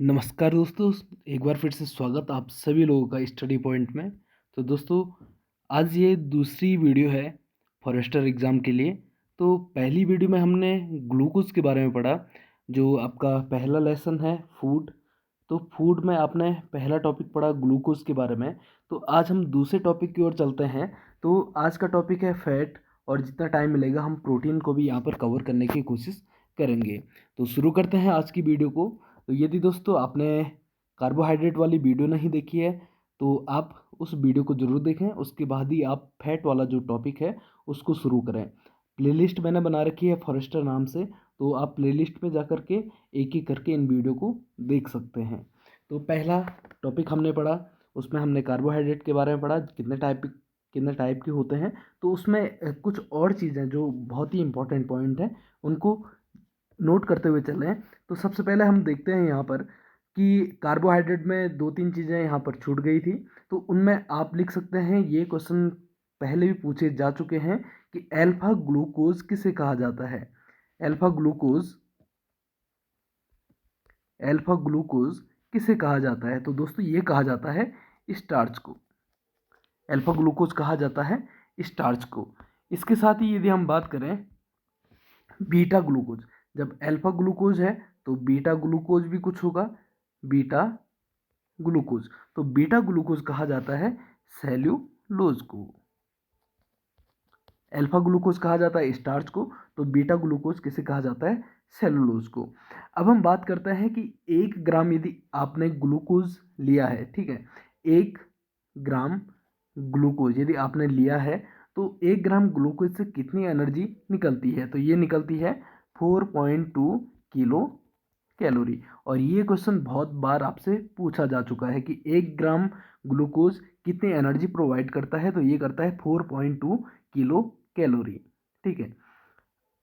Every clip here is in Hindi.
नमस्कार दोस्तों, एक बार फिर से स्वागत आप सभी लोगों का स्टडी पॉइंट में। तो दोस्तों, आज ये दूसरी वीडियो है फॉरेस्टर एग्ज़ाम के लिए। तो पहली वीडियो में हमने ग्लूकोज़ के बारे में पढ़ा, जो आपका पहला लेसन है फूड। तो फूड में आपने पहला टॉपिक पढ़ा ग्लूकोज़ के बारे में। तो आज हम दूसरे टॉपिक की ओर चलते हैं। तो आज का टॉपिक है फैट, और जितना टाइम मिलेगा हम प्रोटीन को भी यहाँ पर कवर करने की कोशिश करेंगे। तो शुरू करते हैं आज की वीडियो को। तो यदि दोस्तों आपने कार्बोहाइड्रेट वाली वीडियो नहीं देखी है तो आप उस वीडियो को ज़रूर देखें, उसके बाद ही आप फैट वाला जो टॉपिक है उसको शुरू करें। प्लेलिस्ट मैंने बना रखी है फॉरेस्टर नाम से, तो आप प्लेलिस्ट में जा कर के एक एक करके इन वीडियो को देख सकते हैं। तो पहला टॉपिक हमने पढ़ा, उसमें हमने कार्बोहाइड्रेट के बारे में पढ़ा, कितने टाइप के होते हैं। तो उसमें कुछ और चीज़ें जो बहुत ही इंपॉर्टेंट पॉइंट हैं उनको नोट करते हुए चलें। तो सबसे पहले हम देखते हैं यहाँ पर कि कार्बोहाइड्रेट में दो तीन चीज़ें यहाँ पर छूट गई थी। तो उनमें आप लिख सकते हैं, ये क्वेश्चन पहले भी पूछे जा चुके हैं कि अल्फा ग्लूकोज किसे कहा जाता है। अल्फा ग्लूकोज अल्फा ग्लूकोज किसे कहा जाता है? तो दोस्तों ये कहा जाता है स्टार्च को। अल्फा ग्लूकोज कहा जाता है स्टार्च को। इसके साथ ही यदि हम बात करें बीटा ग्लूकोज, जब अल्फा ग्लूकोज है तो बीटा ग्लूकोज भी कुछ होगा, बीटा ग्लूकोज। तो बीटा ग्लूकोज कहा जाता है सेल्यूलोज को। अल्फा ग्लूकोज कहा जाता है स्टार्च को, तो बीटा ग्लूकोज किसे कहा जाता है? सेलुलोज को। अब हम बात करते हैं कि 1 ग्राम यदि आपने ग्लूकोज लिया है, ठीक है, 1 ग्राम ग्लूकोज यदि आपने लिया है तो 1 ग्राम ग्लूकोज से कितनी एनर्जी निकलती है? तो ये निकलती है 4.2 किलो कैलोरी। और ये क्वेश्चन बहुत बार आपसे पूछा जा चुका है कि 1 ग्राम ग्लूकोज कितनी एनर्जी प्रोवाइड करता है? तो ये करता है 4.2 किलो कैलोरी। ठीक है,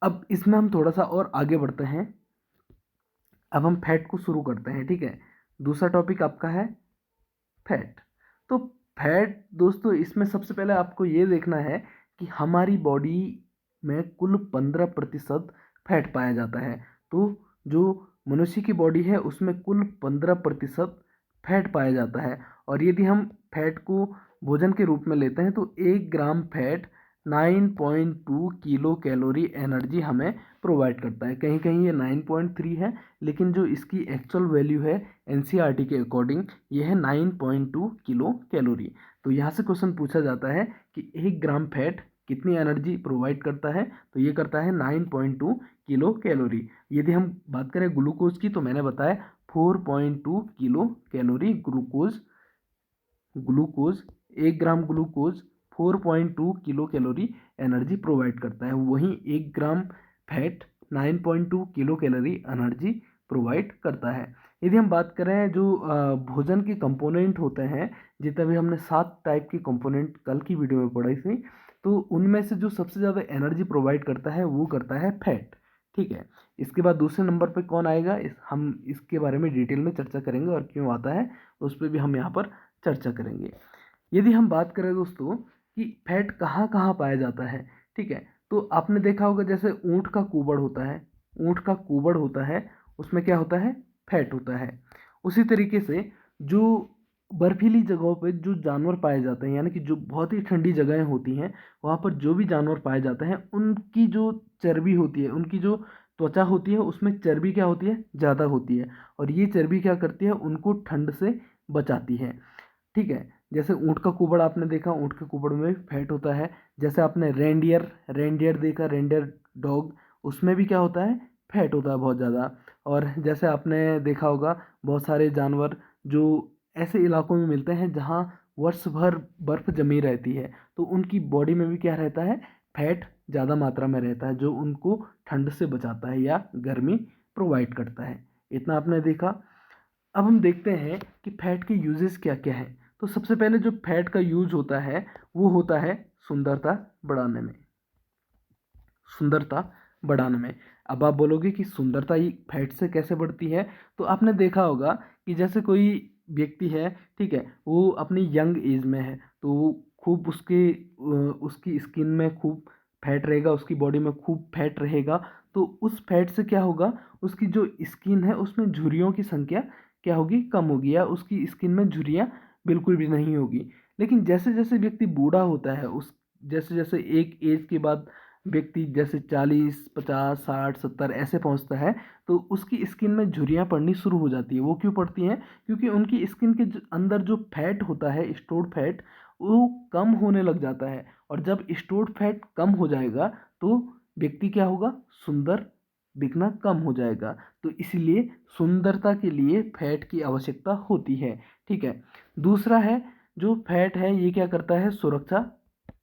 अब इसमें हम थोड़ा सा और आगे बढ़ते हैं। अब हम फैट को शुरू करते हैं। ठीक है, दूसरा टॉपिक आपका है फैट। तो फैट दोस्तों, इसमें सबसे पहले आपको ये देखना है कि हमारी बॉडी में कुल 15% फैट पाया जाता है। तो जो मनुष्य की बॉडी है उसमें कुल 15% फैट पाया जाता है। और यदि हम फैट को भोजन के रूप में लेते हैं तो 1 ग्राम फैट 9.2 किलो कैलोरी एनर्जी हमें प्रोवाइड करता है। कहीं कहीं ये 9.3 है, लेकिन जो इसकी एक्चुअल वैल्यू है एनसीईआरटी के अकॉर्डिंग ये है 9.2 किलो कैलोरी। तो यहाँ से क्वेश्चन पूछा जाता है कि 1 ग्राम फैट कितनी एनर्जी प्रोवाइड करता है? तो ये करता है 9.2 किलो कैलोरी। यदि हम बात करें ग्लूकोज की, तो मैंने बताया 4.2 kilo calorie glucose glucose 1 gram glucose 4.2 kilo calorie energy provide करता है। वहीं 1 ग्राम fat 9.2 kilo calorie energy provide करता है। यदि हम बात करें जो भोजन के कंपोनेंट होते हैं, जितना भी हमने 7 टाइप के कंपोनेंट कल की वीडियो में पढ़ी थी, तो उनमें से जो सबसे ज़्यादा एनर्जी प्रोवाइड करता है वो करता है फैट। ठीक है, इसके बाद दूसरे नंबर पे कौन आएगा, हम इसके बारे में डिटेल में चर्चा करेंगे और क्यों आता है उस पर भी हम यहाँ पर चर्चा करेंगे। यदि हम बात करें दोस्तों कि फैट कहाँ कहाँ पाया जाता है, ठीक है, तो आपने देखा होगा जैसे ऊँट का कुबड़ होता है, ऊँट का कुबड़ होता है, उसमें क्या होता है? फैट होता है। उसी तरीके से जो बर्फीली जगहों पे जो जानवर पाए जाते हैं, यानी कि जो बहुत ही ठंडी जगहें होती हैं, वहाँ पर जो भी जानवर पाए जाते हैं उनकी जो चर्बी होती है, उनकी जो त्वचा होती है उसमें चर्बी क्या होती है? ज़्यादा होती है। और ये चर्बी क्या करती है? उनको ठंड से बचाती है। ठीक है, जैसे ऊँट का कुबड़ आपने देखा, ऊँट के कुबड़ में फैट होता है। जैसे आपने रेंडियर रेंडियर देखा, रेंडियर डॉग, उसमें भी क्या होता है? फैट होता है बहुत ज़्यादा। और जैसे आपने देखा होगा बहुत सारे जानवर जो ऐसे इलाकों में मिलते हैं जहाँ वर्ष भर बर्फ़ जमी रहती है, तो उनकी बॉडी में भी क्या रहता है? फैट ज़्यादा मात्रा में रहता है, जो उनको ठंड से बचाता है या गर्मी प्रोवाइड करता है। इतना आपने देखा। अब हम देखते हैं कि फैट के यूजेस क्या क्या हैं। तो सबसे पहले जो फैट का यूज होता है वो होता है सुंदरता बढ़ाने में। सुंदरता बढ़ाने में। अब आप बोलोगे कि सुंदरता ही फैट से कैसे बढ़ती है? तो आपने देखा होगा कि जैसे कोई व्यक्ति है, ठीक है, वो अपनी यंग एज में है, तो वो खूब उसकी स्किन में खूब फैट रहेगा, उसकी बॉडी में खूब फैट रहेगा। तो उस फैट से क्या होगा? उसकी जो स्किन है उसमें झुर्रियों की संख्या क्या होगी, कम होगी, या उसकी स्किन में झुर्रियाँ बिल्कुल भी नहीं होगी। लेकिन जैसे जैसे व्यक्ति बूढ़ा होता है, उस जैसे जैसे एक एज के बाद व्यक्ति जैसे 40, 50, 60, 70 ऐसे पहुंचता है, तो उसकी स्किन में झुर्रियाँ पड़नी शुरू हो जाती है। वो क्यों पड़ती हैं? क्योंकि उनकी स्किन के अंदर जो फैट होता है, स्टोर्ड फैट, वो कम होने लग जाता है। और जब स्टोर्ड फैट कम हो जाएगा तो व्यक्ति क्या होगा, सुंदर दिखना कम हो जाएगा। तो इसलिए सुंदरता के लिए फैट की आवश्यकता होती है। ठीक है। दूसरा है, जो फैट है ये क्या करता है, सुरक्षा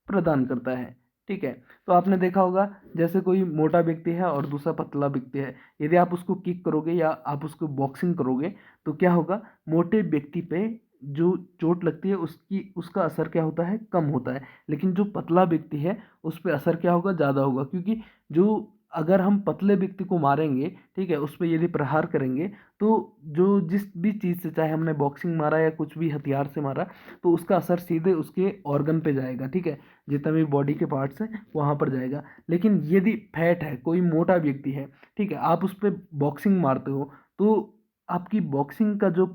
प्रदान करता है। ठीक है। तो आपने देखा होगा, जैसे कोई मोटा व्यक्ति है और दूसरा पतला व्यक्ति है, यदि आप उसको किक करोगे या आप उसको बॉक्सिंग करोगे तो क्या होगा, मोटे व्यक्ति पे जो चोट लगती है उसका असर क्या होता है, कम होता है। लेकिन जो पतला व्यक्ति है उस पर असर क्या होगा, ज़्यादा होगा। क्योंकि जो अगर हम पतले व्यक्ति को मारेंगे, ठीक है, उस पर यदि प्रहार करेंगे, तो जो जिस भी चीज़ से, चाहे हमने बॉक्सिंग मारा या कुछ भी हथियार से मारा, तो उसका असर सीधे उसके ऑर्गन पे जाएगा। ठीक है, जितना भी बॉडी के पार्ट्स हैं वहाँ पर जाएगा। लेकिन यदि फैट है, कोई मोटा व्यक्ति है, ठीक है, आप उस पर बॉक्सिंग मारते हो, तो आपकी बॉक्सिंग का जो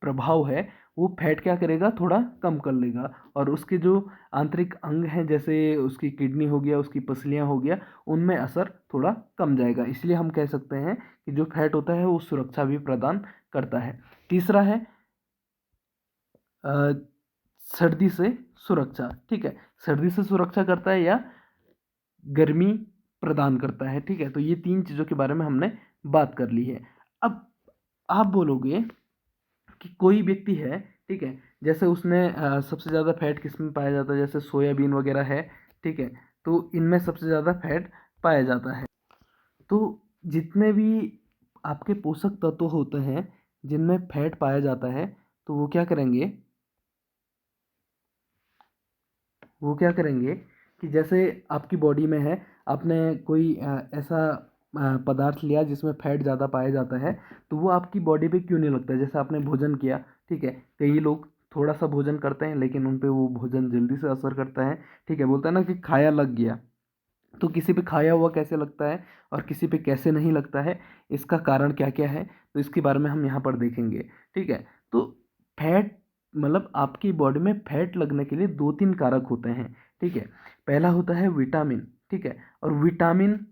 प्रभाव है वो फैट क्या करेगा, थोड़ा कम कर लेगा। और उसके जो आंतरिक अंग हैं, जैसे उसकी किडनी हो गया, उसकी पसलियाँ हो गया, उनमें असर थोड़ा कम जाएगा। इसलिए हम कह सकते हैं कि जो फैट होता है वो सुरक्षा भी प्रदान करता है। तीसरा है अ, सर्दी से सुरक्षा। ठीक है, सर्दी से सुरक्षा करता है या गर्मी प्रदान करता है। ठीक है, तो ये तीन चीज़ों के बारे में हमने बात कर ली है। अब आप बोलोगे कि कोई व्यक्ति है, ठीक है, जैसे उसने सबसे ज़्यादा फैट किस में पाया जाता है, जैसे सोयाबीन वगैरह है, ठीक है, तो इनमें सबसे ज़्यादा फैट पाया जाता है। तो जितने भी आपके पोषक तत्व होते हैं जिनमें फैट पाया जाता है, तो वो क्या करेंगे कि जैसे आपकी बॉडी में है, आपने कोई ऐसा पदार्थ लिया जिसमें फैट ज़्यादा पाया जाता है, तो वो आपकी बॉडी पे क्यों नहीं लगता है। जैसे आपने भोजन किया, ठीक है, कई लोग थोड़ा सा भोजन करते हैं लेकिन उन पे वो भोजन जल्दी से असर करता है। ठीक है, बोलता है ना कि खाया लग गया। तो किसी पे खाया हुआ कैसे लगता है और किसी पे कैसे नहीं लगता है, इसका कारण क्या क्या है, तो इसके बारे में हम यहाँ पर देखेंगे। ठीक है, तो फैट मतलब आपकी बॉडी में फैट लगने के लिए दो तीन कारक होते हैं। ठीक है, पहला होता है विटामिन। ठीक है, और विटामिन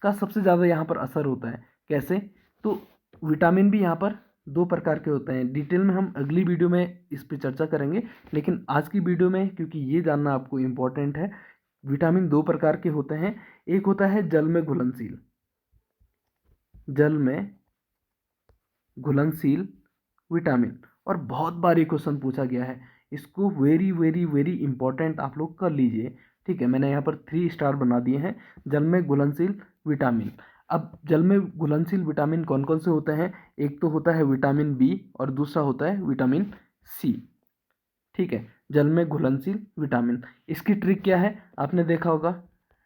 का सबसे ज़्यादा यहाँ पर असर होता है। कैसे? तो विटामिन भी यहाँ पर दो प्रकार के होते हैं। डिटेल में हम अगली वीडियो में इस पर चर्चा करेंगे, लेकिन आज की वीडियो में क्योंकि ये जानना आपको इम्पोर्टेंट है, विटामिन दो प्रकार के होते हैं। एक होता है जल में घुलनशील, जल में घुलनशील विटामिन। और बहुत बार ये क्वेश्चन पूछा गया है, इसको वेरी वेरी वेरी इंपॉर्टेंट आप लोग कर लीजिए। ठीक है, मैंने यहाँ पर 3 स्टार बना दिए हैं, जल में घुलनशील विटामिन। अब जल में घुलनशील विटामिन कौन कौन से होते हैं? एक तो होता है विटामिन बी और दूसरा होता है विटामिन सी। ठीक है, जल में घुलनशील विटामिन, इसकी ट्रिक क्या है? आपने देखा होगा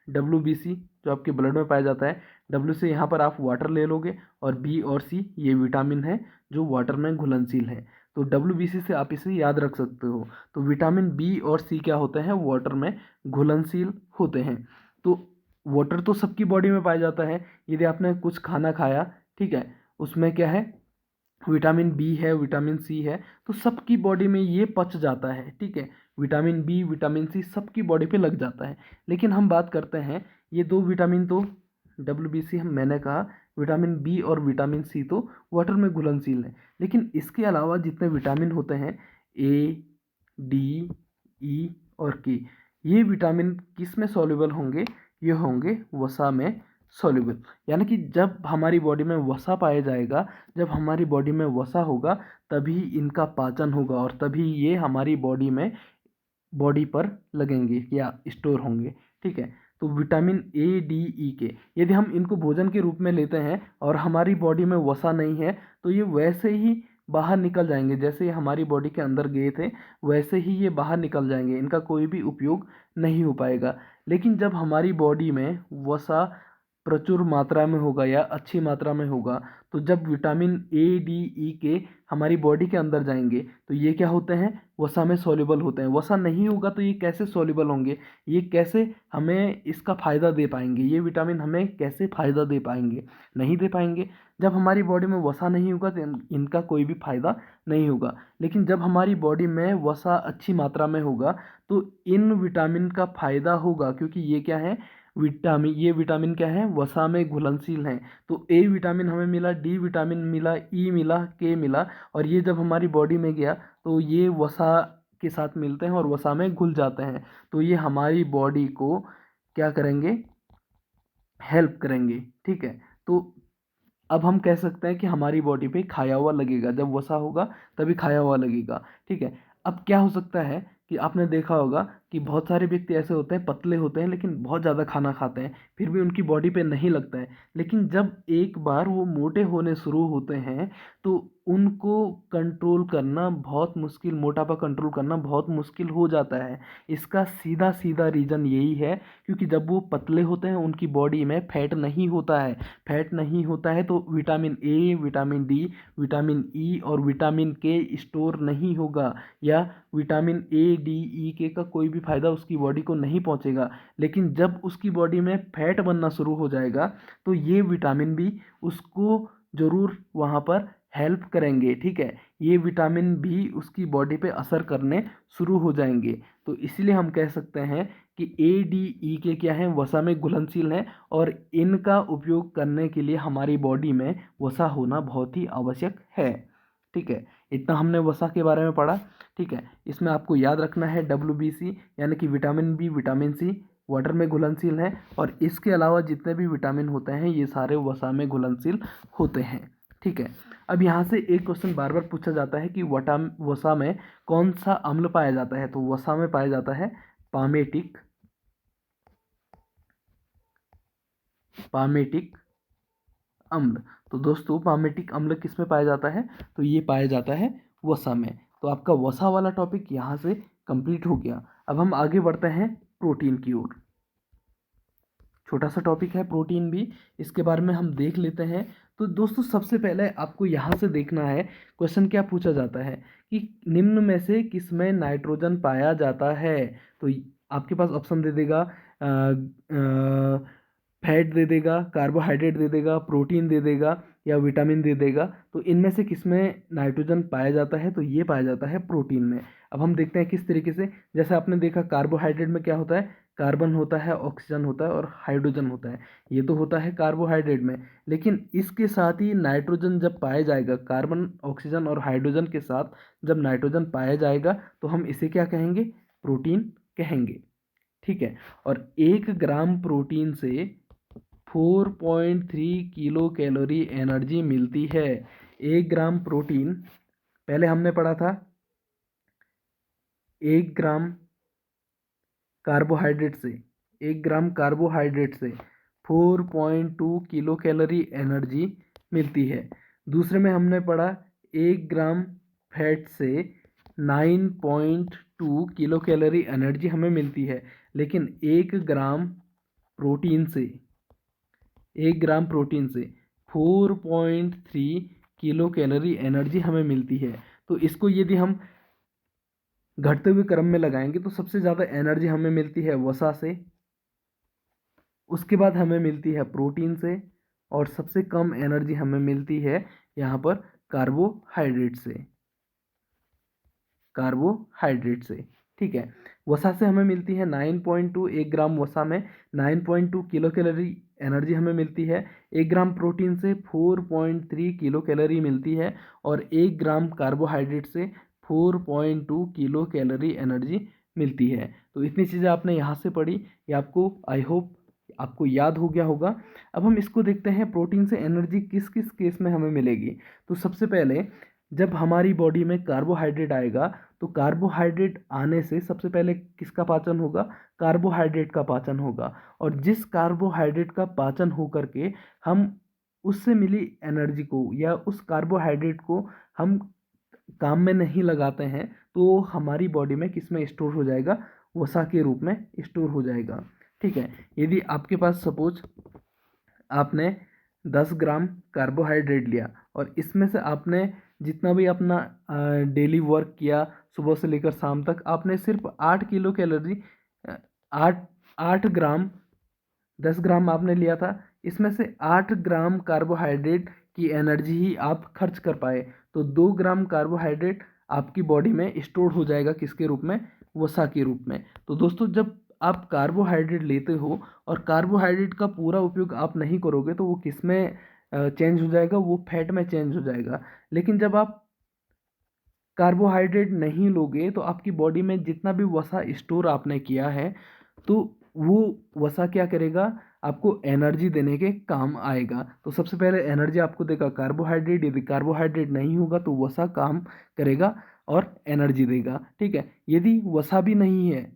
WBC जो आपके ब्लड में पाया जाता है, W से यहाँ पर आप वाटर ले लोगे और B और C ये विटामिन है जो वाटर में घुलनशील है। तो WBC से आप इसे याद रख सकते हो। तो विटामिन B और C क्या होते हैं? वाटर में घुलनशील होते हैं। तो वाटर तो सबकी बॉडी में पाया जाता है। यदि आपने कुछ खाना खाया, ठीक है, उसमें क्या है, विटामिन बी है, विटामिन सी है, तो सबकी बॉडी में ये पच जाता है। ठीक है, विटामिन बी, विटामिन सी सबकी बॉडी पे लग जाता है। लेकिन हम बात करते हैं, ये दो विटामिन तो WBC हम मैंने कहा, विटामिन बी और विटामिन सी तो वाटर में घुलनशील है। लेकिन इसके अलावा जितने विटामिन होते हैं, ए, डी, ई और के, ये विटामिन किस में सॉल्युबल होंगे? ये होंगे वसा में सॉल्युबल। यानी कि जब हमारी बॉडी में वसा पाया जाएगा, जब हमारी बॉडी में वसा होगा, तभी इनका पाचन होगा और तभी ये हमारी बॉडी पर लगेंगे या स्टोर होंगे। ठीक है, तो विटामिन ए, डी, ई के यदि हम इनको भोजन के रूप में लेते हैं और हमारी बॉडी में वसा नहीं है, तो ये वैसे ही बाहर निकल जाएंगे। जैसे ये हमारी बॉडी के अंदर गए थे, वैसे ही ये बाहर निकल जाएंगे, इनका कोई भी उपयोग नहीं हो पाएगा। लेकिन जब हमारी बॉडी में वसा प्रचुर मात्रा में होगा या अच्छी मात्रा में होगा, तो जब विटामिन ए डी ई के हमारी बॉडी के अंदर जाएंगे तो ये क्या होते हैं, वसा में सॉल्युबल होते हैं। वसा नहीं होगा तो ये कैसे सॉल्युबल होंगे, ये कैसे हमें इसका फ़ायदा दे पाएंगे, ये विटामिन हमें कैसे फ़ायदा दे पाएंगे, नहीं दे पाएंगे। जब हमारी बॉडी में वसा नहीं होगा तो इनका कोई भी फ़ायदा नहीं होगा। लेकिन जब हमारी बॉडी में वसा अच्छी मात्रा में होगा तो इन विटामिन का फ़ायदा होगा, क्योंकि ये क्या है, विटामिन क्या है, वसा में घुलनशील हैं। तो ए विटामिन हमें मिला, डी विटामिन मिला, ई मिला, के मिला, और ये जब हमारी बॉडी में गया तो ये वसा के साथ मिलते हैं और वसा में घुल जाते हैं। तो ये हमारी बॉडी को क्या करेंगे, हेल्प करेंगे। ठीक है, तो अब हम कह सकते हैं कि हमारी बॉडी पे खाया हुआ लगेगा, जब वसा होगा तभी खाया हुआ लगेगा। ठीक है, अब क्या हो सकता है कि आपने देखा होगा कि बहुत सारे व्यक्ति ऐसे होते हैं, पतले होते हैं लेकिन बहुत ज़्यादा खाना खाते हैं, फिर भी उनकी बॉडी पे नहीं लगता है। लेकिन जब एक बार वो मोटे होने शुरू होते हैं तो उनको कंट्रोल करना बहुत मुश्किल, मोटापा कंट्रोल करना बहुत मुश्किल हो जाता है। इसका सीधा सीधा रीज़न यही है, क्योंकि जब वो पतले होते हैं उनकी बॉडी में फैट नहीं होता है। फैट नहीं होता है तो vitamin A, vitamin D, vitamin E और विटामिन के स्टोर नहीं होगा, या विटामिन ए डी ई के का कोई भी फ़ायदा उसकी बॉडी को नहीं पहुंचेगा। लेकिन जब उसकी बॉडी में फैट बनना शुरू हो जाएगा तो ये विटामिन भी उसको ज़रूर वहाँ पर हेल्प करेंगे। ठीक है, ये विटामिन भी उसकी बॉडी पे असर करने शुरू हो जाएंगे। तो इसलिए हम कह सकते हैं कि ए डी ई के क्या हैं, वसा में घुलनशील हैं, और इनका उपयोग करने के लिए हमारी बॉडी में वसा होना बहुत ही आवश्यक है। ठीक है, इतना हमने वसा के बारे में पढ़ा। ठीक है, इसमें आपको याद रखना है WBC यानी कि vitamin B, vitamin C water में घुलनशील हैं, और इसके अलावा जितने भी विटामिन होते हैं ये सारे वसा में घुलनशील होते हैं। ठीक है, अब यहाँ से एक क्वेश्चन बार बार पूछा जाता है कि वसा में कौन सा अम्ल पाया जाता है, तो वसा में पाया जाता है पामेटिक अम्ल। तो दोस्तों पामेटिक अम्ल किस में पाया जाता है, तो ये पाया जाता है वसा में। तो आपका वसा वाला टॉपिक यहाँ से कंप्लीट हो गया। अब हम आगे बढ़ते हैं प्रोटीन की ओर। छोटा सा टॉपिक है प्रोटीन भी, इसके बारे में हम देख लेते हैं। तो दोस्तों सबसे पहले आपको यहाँ से देखना है, क्वेश्चन क्या पूछा जाता है कि निम्न में से किस में नाइट्रोजन पाया जाता है। तो आपके पास ऑप्शन दे देगा, फैट दे देगा, कार्बोहाइड्रेट दे देगा, प्रोटीन दे देगा, या विटामिन दे देगा। तो इनमें से किस में नाइट्रोजन पाया जाता है, तो ये पाया जाता है प्रोटीन में। अब हम देखते हैं किस तरीके से। जैसे आपने देखा कार्बोहाइड्रेट में क्या होता है, कार्बन होता है, ऑक्सीजन होता है और हाइड्रोजन होता है। ये तो होता है कार्बोहाइड्रेट में, लेकिन इसके साथ ही नाइट्रोजन जब पाया जाएगा, कार्बन, ऑक्सीजन और हाइड्रोजन के साथ जब नाइट्रोजन पाया जाएगा तो हम इसे क्या कहेंगे, प्रोटीन कहेंगे। ठीक है, और 1 ग्राम प्रोटीन से 4.3 किलो कैलोरी एनर्जी मिलती है। 1 ग्राम प्रोटीन, पहले हमने पढ़ा था 1 ग्राम कार्बोहाइड्रेट से, 1 ग्राम कार्बोहाइड्रेट से 4.2 किलो कैलोरी एनर्जी मिलती है। दूसरे में हमने पढ़ा 1 ग्राम फैट से 9.2 किलो कैलोरी एनर्जी हमें मिलती है। लेकिन 1 ग्राम प्रोटीन से 4.3 किलो कैलोरी एनर्जी हमें मिलती है। तो इसको यदि हम घटते हुए क्रम में लगाएंगे तो सबसे ज़्यादा एनर्जी हमें मिलती है वसा से, उसके बाद हमें मिलती है प्रोटीन से, और सबसे कम एनर्जी हमें मिलती है यहाँ पर कार्बोहाइड्रेट से। ठीक है, वसा से हमें मिलती है 9.2, 1 ग्राम वसा में 9.2 किलो कैलोरी एनर्जी हमें मिलती है। 1 ग्राम प्रोटीन से 4.3 किलो कैलोरी मिलती है, और 1 ग्राम कार्बोहाइड्रेट से 4.2 किलो कैलोरी एनर्जी मिलती है। तो इतनी चीज़ें आपने यहाँ से पढ़ी, ये आपको आई होप आपको याद हो गया होगा। अब हम इसको देखते हैं प्रोटीन से एनर्जी किस किस केस में हमें मिलेगी। तो सबसे पहले जब हमारी बॉडी में कार्बोहाइड्रेट आएगा तो कार्बोहाइड्रेट आने से सबसे पहले किसका पाचन होगा, कार्बोहाइड्रेट का पाचन होगा। और जिस कार्बोहाइड्रेट का पाचन हो करके हम उससे मिली एनर्जी को या उस कार्बोहाइड्रेट को हम काम में नहीं लगाते हैं तो हमारी बॉडी में किस में स्टोर हो जाएगा, वसा के रूप में स्टोर हो जाएगा। ठीक है, यदि आपके पास सपोज आपने 10 ग्राम कार्बोहाइड्रेट लिया और इसमें से आपने जितना भी अपना डेली वर्क किया सुबह से लेकर शाम तक, आपने सिर्फ 8 किलो कैलोरी, 8 ग्राम, 10 ग्राम आपने लिया था, इसमें से 8 ग्राम कार्बोहाइड्रेट की एनर्जी ही आप खर्च कर पाए। तो 2 ग्राम कार्बोहाइड्रेट आपकी बॉडी में स्टोर हो जाएगा, किसके रूप में? वसा के रूप में। तो दोस्तों जब आप कार्बोहाइड्रेट लेते हो और कार्बोहाइड्रेट का पूरा उपयोग आप नहीं करोगे तो वो किस में चेंज हो जाएगा? वो फैट में चेंज हो जाएगा। लेकिन जब आप कार्बोहाइड्रेट नहीं लोगे तो आपकी बॉडी में जितना भी वसा स्टोर आपने किया है तो वो वसा क्या करेगा? आपको एनर्जी देने के काम आएगा। तो सबसे पहले एनर्जी आपको देगा कार्बोहाइड्रेट, यदि कार्बोहाइड्रेट नहीं होगा तो वसा काम करेगा और एनर्जी देगा। ठीक है, यदि वसा भी नहीं है,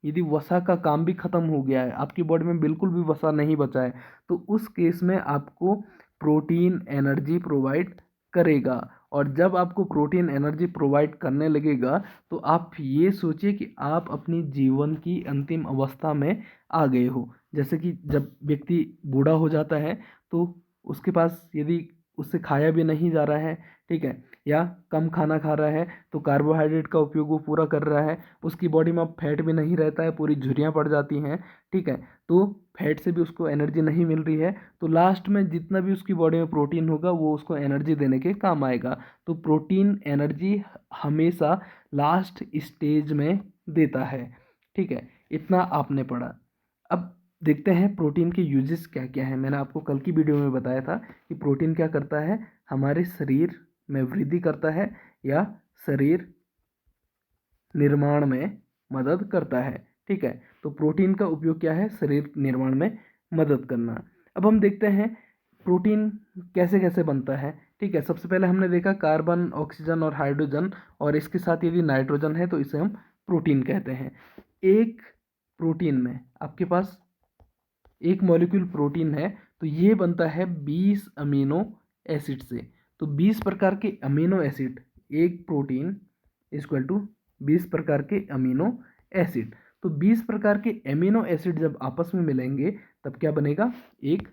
यदि वसा का काम भी खत्म हो गया है, आपकी बॉडी में बिल्कुल भी वसा नहीं बचा है, तो उस केस में आपको प्रोटीन एनर्जी प्रोवाइड करेगा। और जब आपको प्रोटीन एनर्जी प्रोवाइड करने लगेगा तो आप ये सोचिए कि आप अपनी जीवन की अंतिम अवस्था में आ गए हो। जैसे कि जब व्यक्ति बूढ़ा हो जाता है तो उसके पास यदि उससे खाया भी नहीं जा रहा है, ठीक है, या कम खाना खा रहा है तो कार्बोहाइड्रेट का उपयोग वो पूरा कर रहा है, उसकी बॉडी में अब फैट भी नहीं रहता है, पूरी झुर्रियाँ पड़ जाती हैं। ठीक है, तो फैट से भी उसको एनर्जी नहीं मिल रही है, तो लास्ट में जितना भी उसकी बॉडी में प्रोटीन होगा वो उसको एनर्जी देने के काम आएगा। तो प्रोटीन एनर्जी हमेशा लास्ट स्टेज में देता है। ठीक है, इतना आपने पढ़ा। अब देखते हैं प्रोटीन के यूजेस क्या क्या है। मैंने आपको कल की वीडियो में बताया था कि प्रोटीन क्या करता है, हमारे शरीर में वृद्धि करता है या शरीर निर्माण में मदद करता है। ठीक है, तो प्रोटीन का उपयोग क्या है? शरीर निर्माण में मदद करना। अब हम देखते हैं प्रोटीन कैसे कैसे बनता है। ठीक है, सबसे पहले हमने देखा कार्बन, ऑक्सीजन और हाइड्रोजन, और इसके साथ यदि नाइट्रोजन है तो इसे हम प्रोटीन कहते हैं। एक प्रोटीन में आपके पास एक मॉलिक्यूल प्रोटीन है तो ये बनता है 20 अमीनो एसिड से। तो 20 प्रकार के अमीनो एसिड, एक प्रोटीन इक्वल टू 20 प्रकार के अमीनो एसिड। तो 20 प्रकार के अमीनो एसिड जब आपस में मिलेंगे तब क्या बनेगा? एक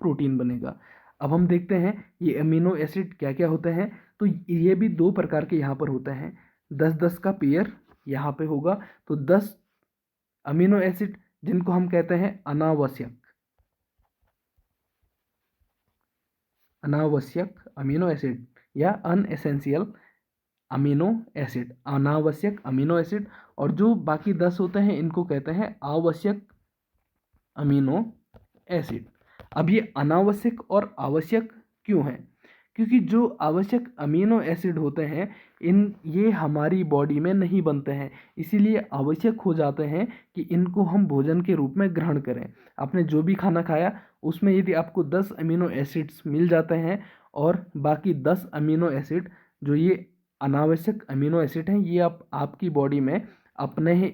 प्रोटीन बनेगा। अब हम देखते हैं ये अमीनो एसिड क्या क्या होते हैं। तो ये भी 2 प्रकार के यहाँ पर होते हैं, 10-10 का पेयर यहाँ पे होगा। तो 10 अमीनो एसिड जिनको हम कहते हैं अनावश्यक, अनावश्यक अमीनो एसिड या अनएसेंशियल अमीनो एसिड, अनावश्यक अमीनो एसिड। और जो बाकी 10 होते हैं इनको कहते हैं आवश्यक अमीनो एसिड। अब ये अनावश्यक और आवश्यक क्यों हैं? क्योंकि जो आवश्यक अमीनो एसिड होते हैं ये हमारी बॉडी में नहीं बनते हैं, इसीलिए आवश्यक हो जाते हैं कि इनको हम भोजन के रूप में ग्रहण करें। आपने जो भी खाना खाया उसमें यदि आपको 10 अमीनो एसिड्स मिल जाते हैं और बाकी 10 अमीनो एसिड जो ये अनावश्यक अमीनो एसिड हैं ये आपकी बॉडी में अपने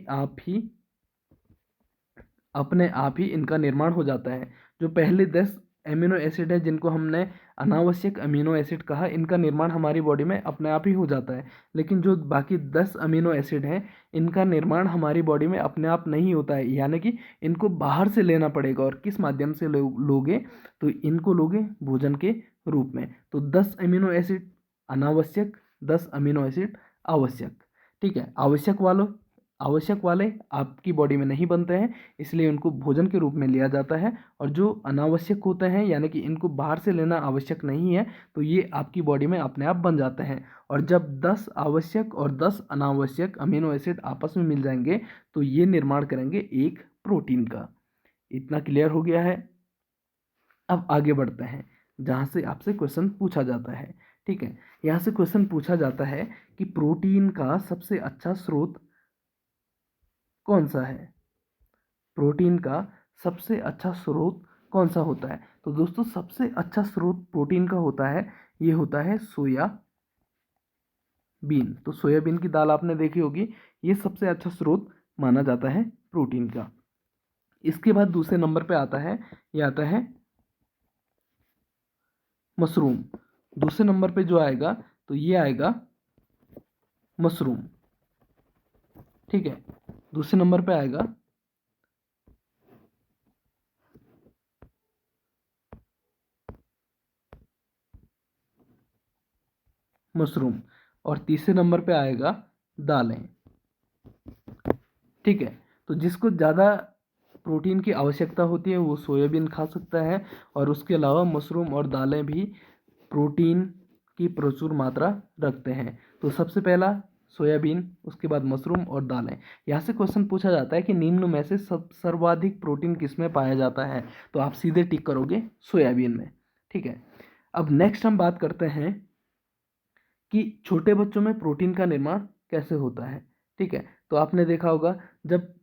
आप ही इनका निर्माण हो जाता है। जो पहले 10 अमीनो एसिड है जिनको हमने अनावश्यक अमीनो एसिड कहा, इनका निर्माण हमारी बॉडी में अपने आप ही हो जाता है। लेकिन जो बाकी 10 अमीनो एसिड हैं इनका निर्माण हमारी बॉडी में अपने आप नहीं होता है, यानी कि इनको बाहर से लेना पड़ेगा। और किस माध्यम से लोगे? तो इनको लोगे भोजन के रूप में। तो 10 अमीनो एसिड अनावश्यक, 10 अमीनो एसिड आवश्यक। ठीक है, आवश्यक वाले आपकी बॉडी में नहीं बनते हैं, इसलिए उनको भोजन के रूप में लिया जाता है। और जो अनावश्यक होते हैं यानी कि इनको बाहर से लेना आवश्यक नहीं है तो ये आपकी बॉडी में अपने आप बन जाते हैं। और जब 10 आवश्यक और 10 अनावश्यक अमीनो एसिड आपस में मिल जाएंगे तो ये निर्माण करेंगे एक प्रोटीन का। इतना क्लियर हो गया है? अब आगे बढ़ते हैं जहाँ से आपसे क्वेश्चन पूछा जाता है। ठीक है, यहाँ से क्वेश्चन पूछा जाता है कि प्रोटीन का सबसे अच्छा स्रोत कौन सा है? प्रोटीन का सबसे अच्छा स्रोत कौन सा होता है? तो दोस्तों सबसे अच्छा स्रोत प्रोटीन का होता है, ये होता है सोयाबीन। तो सोयाबीन की दाल आपने देखी होगी, ये सबसे अच्छा स्रोत माना जाता है प्रोटीन का। इसके बाद दूसरे नंबर पे आता है, ये आता है मशरूम। दूसरे नंबर पे जो आएगा तो ये आएगा मशरूम। ठीक है, दूसरे नंबर पे आएगा मशरूम, और तीसरे नंबर पे आएगा दालें। ठीक है, तो जिसको ज़्यादा प्रोटीन की आवश्यकता होती है वो सोयाबीन खा सकता है, और उसके अलावा मशरूम और दालें भी प्रोटीन की प्रचुर मात्रा रखते हैं। तो सबसे पहला सोयाबीन, उसके बाद मशरूम और दालें। यहाँ से क्वेश्चन पूछा जाता है कि निम्न में से सब सर्वाधिक प्रोटीन किस में पाया जाता है, तो आप सीधे टिक करोगे सोयाबीन में। ठीक है, अब नेक्स्ट हम बात करते हैं कि छोटे बच्चों में प्रोटीन का निर्माण कैसे होता है। ठीक है, तो आपने देखा होगा जब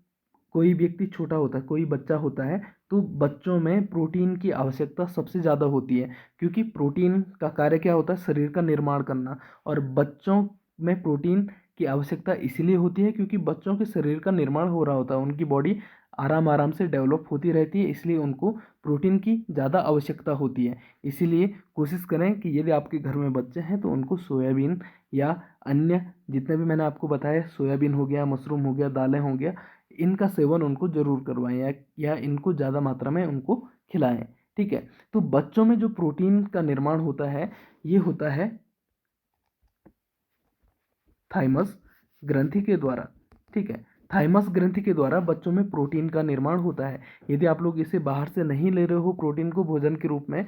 कोई व्यक्ति छोटा होता है, कोई बच्चा होता है, तो बच्चों में प्रोटीन की आवश्यकता सबसे ज़्यादा होती है, क्योंकि प्रोटीन का कार्य क्या होता है, शरीर का निर्माण करना। और बच्चों में प्रोटीन की आवश्यकता इसीलिए होती है क्योंकि बच्चों के शरीर का निर्माण हो रहा होता है, उनकी बॉडी आराम आराम से डेवलप होती रहती है, इसलिए उनको प्रोटीन की ज़्यादा आवश्यकता होती है। इसीलिए कोशिश करें कि यदि आपके घर में बच्चे हैं तो उनको सोयाबीन या अन्य जितने भी मैंने आपको बताया, सोयाबीन हो गया, मशरूम हो गया, दालें हो गया, इनका सेवन उनको ज़रूर करवाएं या इनको ज़्यादा मात्रा में उनको खिलाएं। ठीक है, तो बच्चों में जो प्रोटीन का निर्माण होता है ये होता है थाइमस ग्रंथि के द्वारा। ठीक है, थाइमस ग्रंथि के द्वारा बच्चों में प्रोटीन का निर्माण होता है। यदि आप लोग इसे बाहर से नहीं ले रहे हो प्रोटीन को भोजन के रूप में,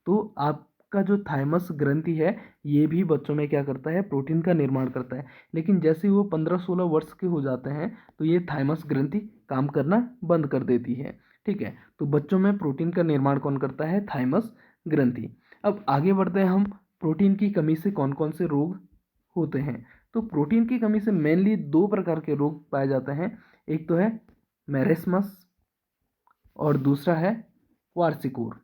तो आपका जो थाइमस ग्रंथि है ये भी बच्चों में क्या करता है, प्रोटीन का निर्माण करता है। लेकिन जैसे ही वो 15-16 वर्ष के हो जाते हैं तो ये थाइमस ग्रंथि काम करना बंद कर देती है। ठीक है, तो बच्चों में प्रोटीन का निर्माण कौन करता है, थाइमस ग्रंथि। अब आगे बढ़ते हैं हम, प्रोटीन की कमी से कौन कौन से रोग होते हैं। तो प्रोटीन की कमी से मेनली दो प्रकार के रोग पाए जाते हैं, एक तो है मेरेस्मस और दूसरा है क्वार्सिकोर।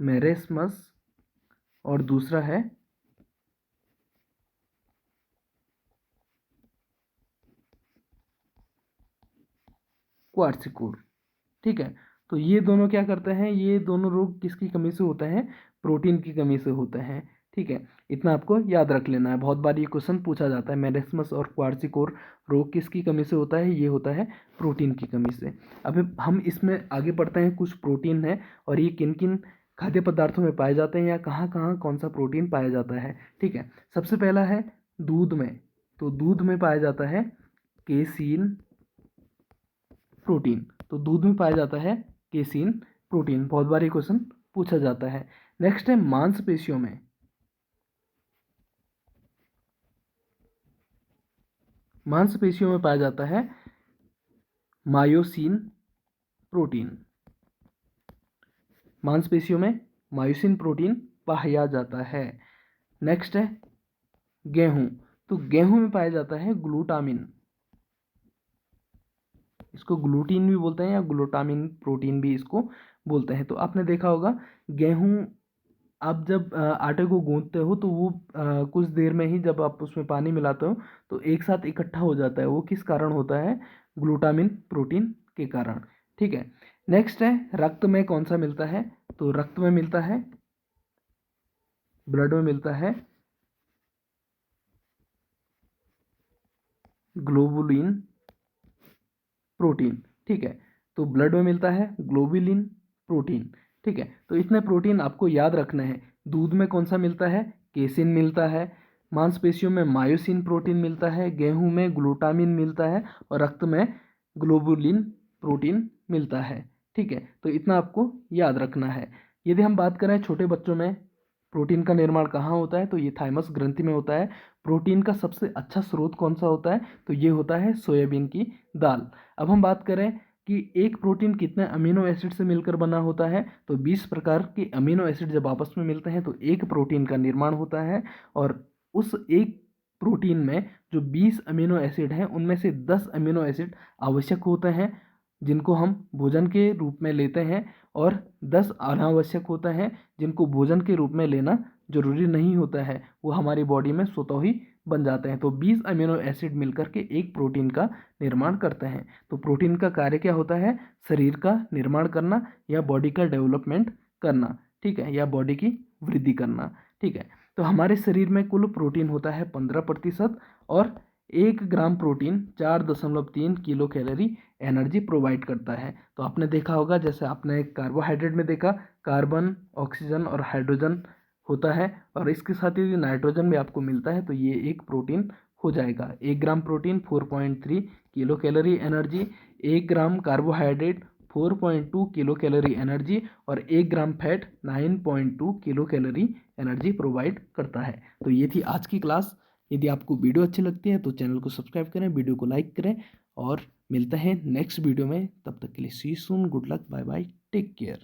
मेरेस्मस और दूसरा है क्वार्सिकोर। ठीक है, तो ये दोनों क्या करते हैं, ये दोनों रोग किसकी कमी से होते हैं, प्रोटीन की कमी से होते हैं। ठीक है, इतना आपको याद रख लेना है, बहुत बार ये क्वेश्चन पूछा जाता है, मेरेस्मस और क्वार्सिकोर रोग किसकी कमी से होता है, ये होता है प्रोटीन की कमी से। अब हम इसमें आगे बढ़ते हैं, कुछ प्रोटीन है और ये किन किन खाद्य पदार्थों में पाए जाते हैं या कहाँ कहाँ कौन सा प्रोटीन पाया जाता है। ठीक है, सबसे पहला है दूध में, तो दूध में पाया जाता है केसीन प्रोटीन, तो दूध में पाया जाता है केसीन प्रोटीन, बहुत बार ये क्वेश्चन पूछा जाता है। नेक्स्ट है मांसपेशियों में, मांसपेशियों में पाया जाता है मायोसिन प्रोटीन, मांसपेशियों में मायोसिन प्रोटीन पाया जाता है। नेक्स्ट है गेहूं, तो गेहूं में पाया जाता है ग्लूटामिन, इसको ग्लूटीन भी बोलते हैं या ग्लूटामिन प्रोटीन भी इसको बोलते हैं। तो आपने देखा होगा गेहूं, आप जब आटे को गूंथते हो तो वो कुछ देर में ही जब आप उसमें पानी मिलाते हो तो एक साथ इकट्ठा हो जाता है, वो किस कारण होता है, ग्लूटामिन प्रोटीन के कारण। ठीक है, नेक्स्ट है रक्त में कौन सा मिलता है, तो रक्त में मिलता है, ब्लड में मिलता है ग्लोबुलिन प्रोटीन। ठीक है, तो ब्लड में मिलता है ग्लोबुलिन प्रोटीन। ठीक है, तो इतने प्रोटीन आपको याद रखने हैं। दूध में कौन सा मिलता है, केसिन मिलता है, मांसपेशियों में मायोसिन प्रोटीन मिलता है, गेहूं में ग्लूटामिन मिलता है और रक्त में ग्लोबुलिन प्रोटीन मिलता है। ठीक है, तो इतना आपको याद रखना है। यदि हम बात करें छोटे बच्चों में प्रोटीन का निर्माण कहाँ होता है, तो ये थाइमस ग्रंथि में होता है। प्रोटीन का सबसे अच्छा स्रोत कौन सा होता है, तो ये होता है सोयाबीन की दाल। अब हम बात करें कि एक प्रोटीन कितने अमीनो एसिड से मिलकर बना होता है, तो 20 प्रकार के अमीनो एसिड जब आपस में मिलते हैं तो एक प्रोटीन का निर्माण होता है। और उस एक प्रोटीन में जो 20 अमीनो एसिड हैं उनमें से 10 अमीनो एसिड आवश्यक होते हैं जिनको हम भोजन के रूप में लेते हैं, और 10 अनावश्यक होते हैं जिनको भोजन के रूप में लेना जरूरी नहीं होता है, वो हमारी बॉडी में स्वतः ही बन जाते हैं। तो 20 अमीनो एसिड मिलकर के एक प्रोटीन का निर्माण करते हैं। तो प्रोटीन का कार्य क्या होता है, शरीर का निर्माण करना या बॉडी का डेवलपमेंट करना। ठीक है, या बॉडी की वृद्धि करना। ठीक है, तो हमारे शरीर में कुल प्रोटीन होता है 15%, और 1 gram protein 4.3 kilo calorie energy provide करता है। तो आपने देखा होगा, जैसे आपने कार्बोहाइड्रेट में देखा कार्बन, ऑक्सीजन और हाइड्रोजन होता है, और इसके साथ ही नाइट्रोजन भी आपको मिलता है, तो ये एक प्रोटीन हो जाएगा। 1 gram protein 4.3 kilo calorie energy, 1 ग्राम कार्बोहाइड्रेट 4.2 किलो कैलोरी एनर्जी, और 1 ग्राम fat 9.2 kilo calorie energy provide करता है। तो ये थी आज की क्लास। यदि आपको वीडियो अच्छी लगती है तो चैनल को सब्सक्राइब करें, वीडियो को लाइक करें, और मिलते हैं नेक्स्ट वीडियो में। तब तक के लिए see soon, good luck, bye bye, take care.